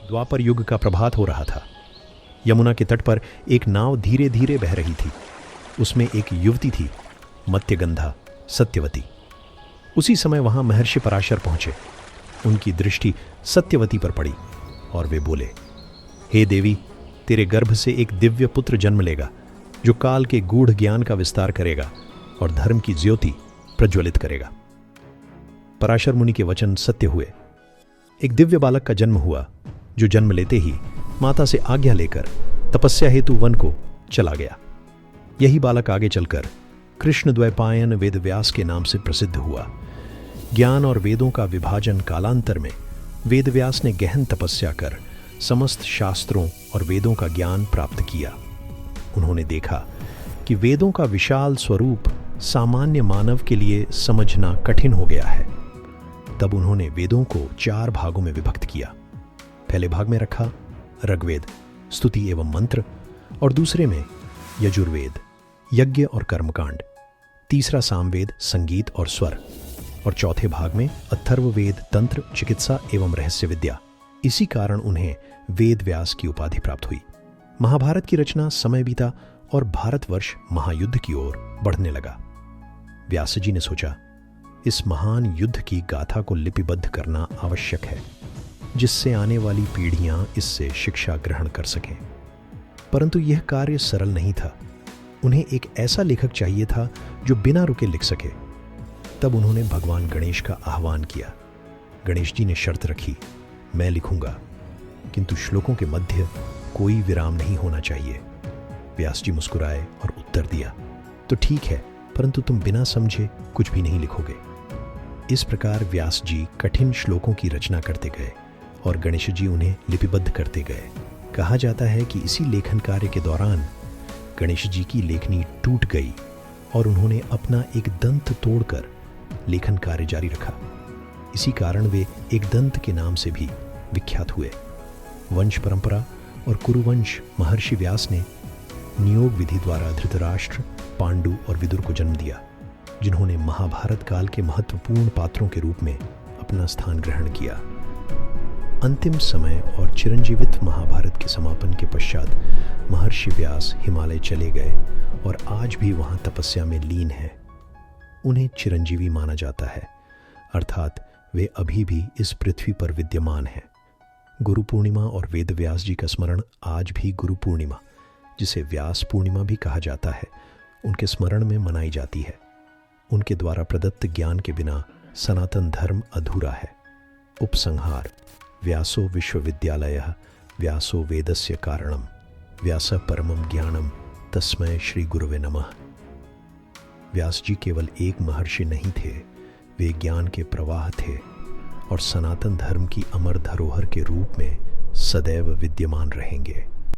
द्वापर युग का प्रभात हो रहा था। यमुना के तट पर एक नाव धीरे धीरे बह रही थी। उसमें एक युवती थी, मत्यगंधा, सत्यवती। उसी समय वहां महर्षि पराशर पहुंचे। उनकी दृष्टि सत्यवती पर पड़ी और वे बोले, हे देवी, तेरे गर्भ से एक दिव्य पुत्र जन्म लेगा जो काल के गूढ़ ज्ञान का विस्तार करेगा और धर्म की ज्योति प्रज्वलित करेगा। पराशर मुनि के वचन सत्य हुए। एक दिव्य बालक का जन्म हुआ जो जन्म लेते ही माता से आज्ञा लेकर तपस्या हेतु वन को चला गया। यही बालक आगे चलकर कृष्ण द्वैपायन वेदव्यास के नाम से प्रसिद्ध हुआ। ज्ञान और वेदों का विभाजन कालांतर में वेदव्यास ने गहन तपस्या कर समस्त शास्त्रों और वेदों का ज्ञान प्राप्त किया। उन्होंने देखा कि वेदों का विशाल स्वरूप सामान्य मानव के लिए समझना कठिन हो गया है। तब उन्होंने वेदों को 4 भागों में विभक्त किया। पहले भाग में रखा ऋग्वेद, स्तुति एवं मंत्र, और दूसरे में यजुर्वेद, यज्ञ और कर्मकांड, तीसरा सामवेद, संगीत और स्वर, और चौथे भाग में अथर्ववेद, तंत्र, चिकित्सा एवं रहस्य विद्या। इसी कारण उन्हें वेद व्यास की उपाधि प्राप्त हुई। महाभारत की रचना समय बीता और भारतवर्ष महायुद्ध की ओर बढ़ने लगा। व्यास जी ने सोचा, इस महान युद्ध की गाथा को लिपिबद्ध करना आवश्यक है, जिससे आने वाली पीढ़ियां इससे शिक्षा ग्रहण कर सकें। परंतु यह कार्य सरल नहीं था। उन्हें एक ऐसा लेखक चाहिए था जो बिना रुके लिख सके। तब उन्होंने भगवान गणेश का आह्वान किया। गणेश जी ने शर्त रखी, मैं लिखूंगा, किंतु श्लोकों के मध्य कोई विराम नहीं होना चाहिए। व्यास जी मुस्कुराए और उत्तर दिया, तो ठीक है, परंतु तुम बिना समझे कुछ भी नहीं लिखोगे। इस प्रकार व्यास जी कठिन श्लोकों की रचना करते गए और गणेश जी उन्हें लिपिबद्ध करते गए। कहा जाता है कि इसी लेखन कार्य के दौरान गणेश जी की लेखनी टूट गई और उन्होंने अपना एक दंत तोड़कर लेखन कार्य जारी रखा। इसी कारण वे एक दंत के नाम से भी विख्यात हुए। वंश परंपरा और कुरुवंश महर्षि व्यास ने नियोग विधि द्वारा धृतराष्ट्र, पांडु और विदुर को जन्म दिया, जिन्होंने महाभारत काल के महत्वपूर्ण पात्रों के रूप में अपना स्थान ग्रहण किया। अंतिम समय और चिरंजीवित महाभारत के समापन के पश्चात महर्षि व्यास हिमालय चले गए और आज भी वहां तपस्या में लीन है। उन्हें चिरंजीवी माना जाता है, अर्थात वे अभी भी इस पृथ्वी पर विद्यमान हैं। गुरु पूर्णिमा और वेद व्यास जी का स्मरण आज भी गुरु पूर्णिमा, जिसे व्यास पूर्णिमा भी कहा जाता है, उनके स्मरण में मनाई जाती है। उनके द्वारा प्रदत्त ज्ञान के बिना सनातन धर्म अधूरा है। उपसंहार: व्यासो विश्वविद्यालयः, व्यासो वेदस्य कारणम, व्यास परमं ज्ञानम, तस्मै श्री गुरुवे नमः। व्यास जी केवल एक महर्षि नहीं थे, वे ज्ञान के प्रवाह थे और सनातन धर्म की अमर धरोहर के रूप में सदैव विद्यमान रहेंगे।